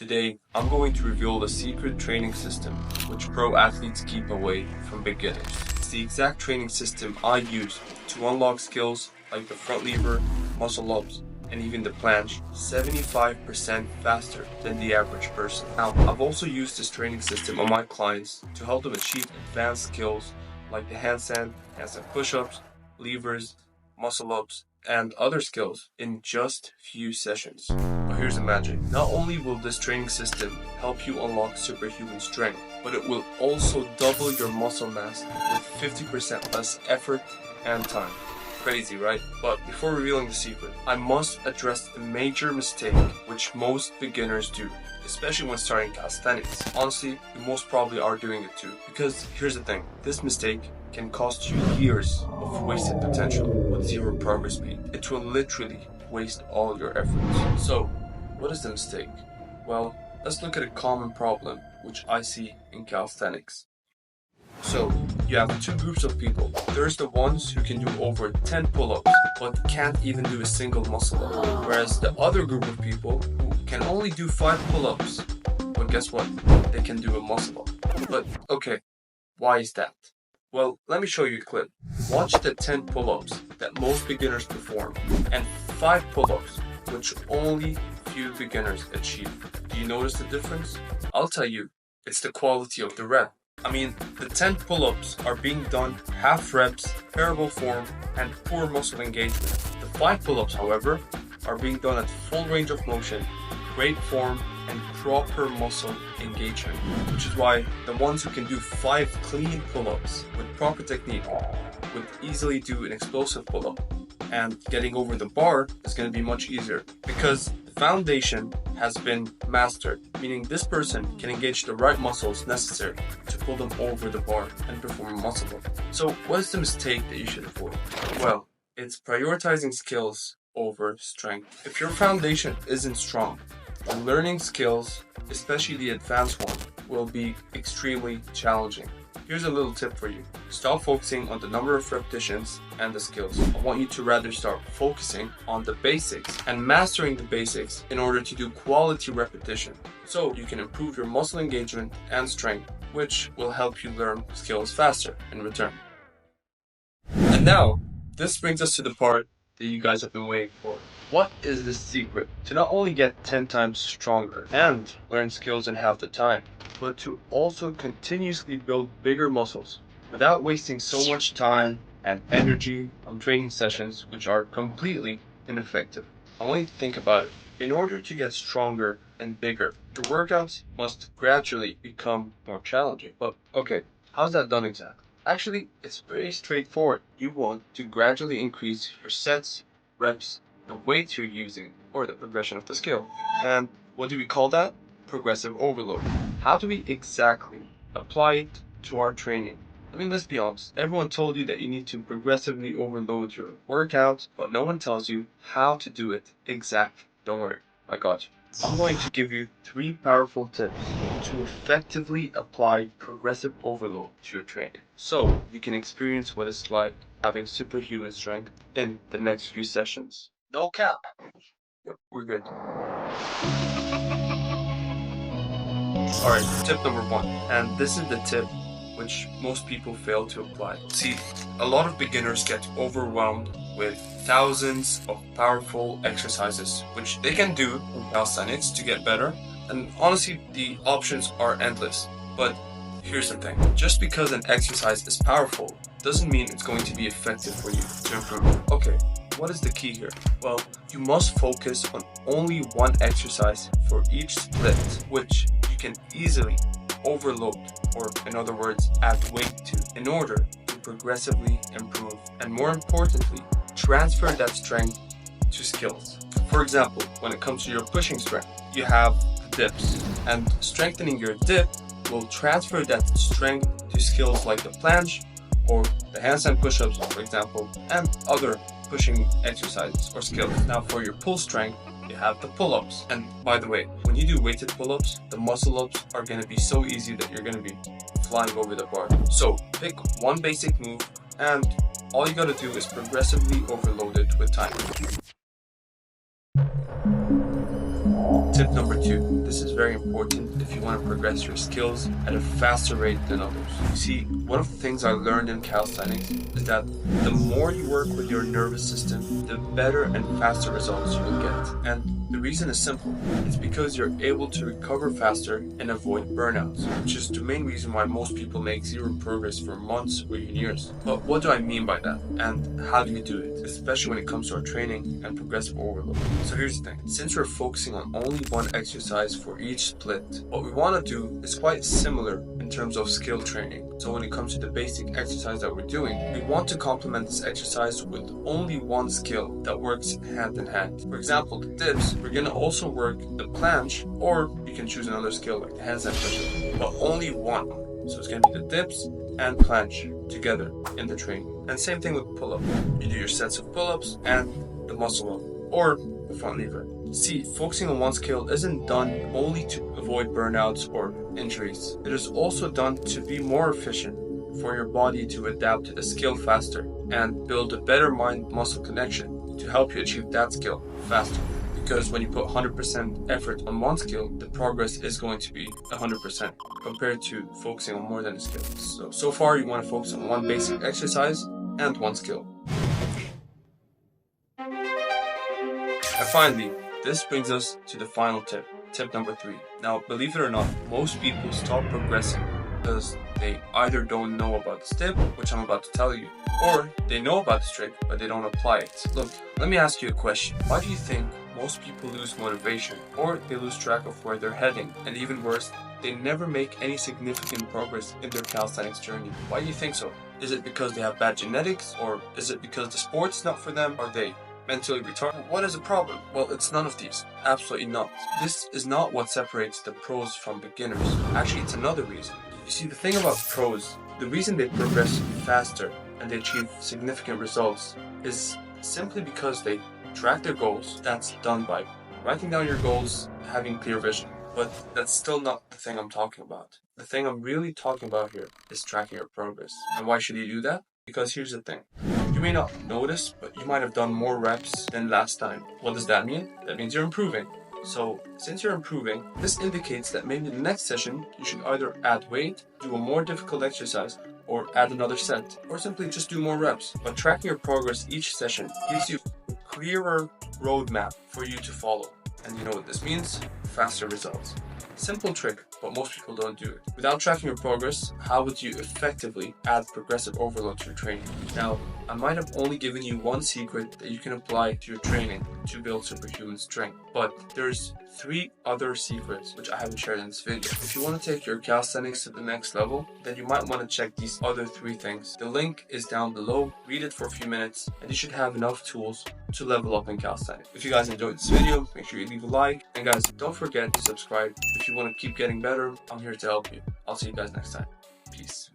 Today, I'm going to reveal the secret training system which pro athletes keep away from beginners. It's the exact training system I use to unlock skills like the front lever, muscle ups, and even the planche 75% faster than the average person. Now, I've also used this training system on my clients to help them achieve advanced skills like the handstand push-ups, levers, muscle ups, and other skills in just few sessions. But here's the magic. Not only will this training system help you unlock superhuman strength, but it will also double your muscle mass with 50% less effort and time. Crazy, right? But before revealing the secret, I must address the major mistake which most beginners do, especially when starting calisthenics. Honestly, you most probably are doing it too. Because here's the thing, this mistake can cost you years of wasted potential with zero progress made. It will literally waste all your efforts. So, what is the mistake? Well, let's look at a common problem which I see in calisthenics. So, you have two groups of people. There's the ones who can do over 10 pull-ups but can't even do a single muscle up. Whereas the other group of people who can only do 5 pull-ups, but guess what? They can do a muscle up. But okay, why is that? Well, let me show you a clip. Watch the 10 pull-ups that most beginners perform and 5 pull-ups which only few beginners achieve. Do you notice the difference? I'll tell you, it's the quality of the rep. I mean, the 10 pull-ups are being done half reps, variable form, and poor muscle engagement. The 5 pull-ups, however, are being done at full range of motion, great form, and proper muscle engagement. Which is why the ones who can do 5 clean pull-ups with proper technique would easily do an explosive pull-up. And getting over the bar is going to be much easier because the foundation has been mastered, meaning this person can engage the right muscles necessary to pull them over the bar and perform a muscle up. So what is the mistake that you should avoid? Well, it's prioritizing skills over strength. If your foundation isn't strong, then learning skills, especially the advanced one, will be extremely challenging. Here's a little tip for you. Stop focusing on the number of repetitions and the skills. I want you to rather start focusing on the basics and mastering the basics in order to do quality repetition so you can improve your muscle engagement and strength, which will help you learn skills faster in return. And now, this brings us to the part that you guys have been waiting for. What is the secret to not only get 10 times stronger and learn skills in half the time, but to also continuously build bigger muscles without wasting so much time and energy on training sessions which are completely ineffective? I want you to think about it. In order to get stronger and bigger, your workouts must gradually become more challenging. But okay, how's that done exactly? Actually, it's very straightforward. You want to gradually increase your sets, reps, the weight you're using, or the progression of the skill. And what do we call that? Progressive overload. How do we exactly apply it to our training? I mean, let's be honest. Everyone told you that you need to progressively overload your workouts, but no one tells you how to do it exactly. Don't worry, I got you. I'm going to give you 3 powerful tips to effectively apply progressive overload to your training, so you can experience what it's like having superhuman strength in the next few sessions. No cap. Yep, we're good. Alright, tip number 1. And this is the tip which most people fail to apply. See, a lot of beginners get overwhelmed with thousands of powerful exercises which they can do in calisthenics to get better. And honestly, the options are endless. But here's the thing. Just because an exercise is powerful doesn't mean it's going to be effective for you to improve. Okay. What is the key here? Well, you must focus on only one exercise for each split, which you can easily overload, or in other words, add weight to, in order to progressively improve, and more importantly, transfer that strength to skills. For example, when it comes to your pushing strength, you have dips, and strengthening your dip will transfer that strength to skills like the planche or the handstand push-ups, for example, and other pushing exercises or skills. Now for your pull strength, you have the pull-ups. And by the way, when you do weighted pull-ups, the muscle-ups are going to be so easy that you're going to be flying over the bar. So pick one basic move and all you got to do is progressively overload it with time. Tip number 2. This is very important if you want to progress your skills at a faster rate than others. You see, one of the things I learned in calisthenics is that the more you work with your nervous system, the better and faster results you will get. And the reason is simple. It's because you're able to recover faster and avoid burnouts, which is the main reason why most people make zero progress for months or even years. But what do I mean by that? And how do we do it? Especially when it comes to our training and progressive overload. So here's the thing. Since we're focusing on only one exercise for each split, what we want to do is quite similar in terms of skill training. So when it comes to the basic exercise that we're doing, we want to complement this exercise with only one skill that works hand in hand. For example, the dips, we're going to also work the planche, or you can choose another skill like the handstand push-up, but only one. So it's going to be the dips and planche together in the training. And same thing with pull-up. You do your sets of pull-ups and the muscle up, or the front lever. See, focusing on one skill isn't done only to avoid burnouts or injuries. It is also done to be more efficient, for your body to adapt to the skill faster and build a better mind-muscle connection to help you achieve that skill faster. Because when you put 100% effort on one skill, the progress is going to be 100% compared to focusing on more than a skill. So far you want to focus on one basic exercise and one skill. And finally, this brings us to the final tip, tip number 3. Now, believe it or not, most people stop progressing because they either don't know about this tip, which I'm about to tell you, or they know about this trick, but they don't apply it. Look, let me ask you a question. Why do you think most people lose motivation, or they lose track of where they're heading? And even worse, they never make any significant progress in their calisthenics journey. Why do you think so? Is it because they have bad genetics, or is it because the sport's not for them? Are they mentally retarded? What is the problem? Well, it's none of these. Absolutely not. This is not what separates the pros from beginners. Actually, it's another reason. You see, the thing about pros, the reason they progress faster and they achieve significant results is simply because they track their goals. That's done by writing down your goals, having clear vision. But that's still not the thing I'm talking about. The thing I'm really talking about here is tracking your progress. And why should you do that? Because here's the thing. You may not notice, but you might have done more reps than last time. What does that mean? That means you're improving. So, since you're improving, this indicates that maybe the next session you should either add weight, do a more difficult exercise, or add another set, or simply just do more reps. But tracking your progress each session gives you a clearer roadmap for you to follow. And you know what this means? Faster results. Simple trick, but most people don't do it. Without tracking your progress, how would you effectively add progressive overload to your training? Now, I might have only given you one secret that you can apply to your training to build superhuman strength, but there's 3 other secrets which I haven't shared in this video. If you want to take your calisthenics to the next level, then you might want to check these other 3 things. The link is down below. Read it for a few minutes, and you should have enough tools to level up in calisthenics. If you guys enjoyed this video, make sure you leave a like, and guys, don't forget to subscribe. If you want to keep getting better, I'm here to help you. I'll see you guys next time. Peace.